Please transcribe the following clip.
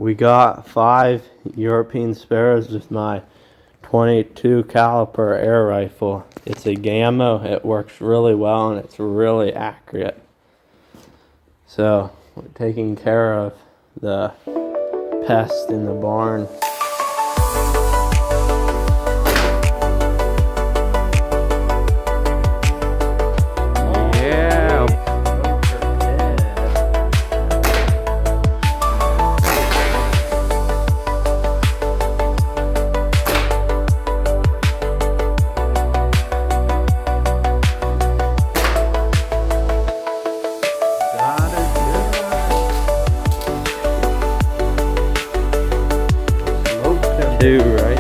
We got 5 European Sparrows with my 22 caliber air rifle. It's a Gamma. It works really well and it's really accurate. So we're taking care of the pest in the barn. Two, right?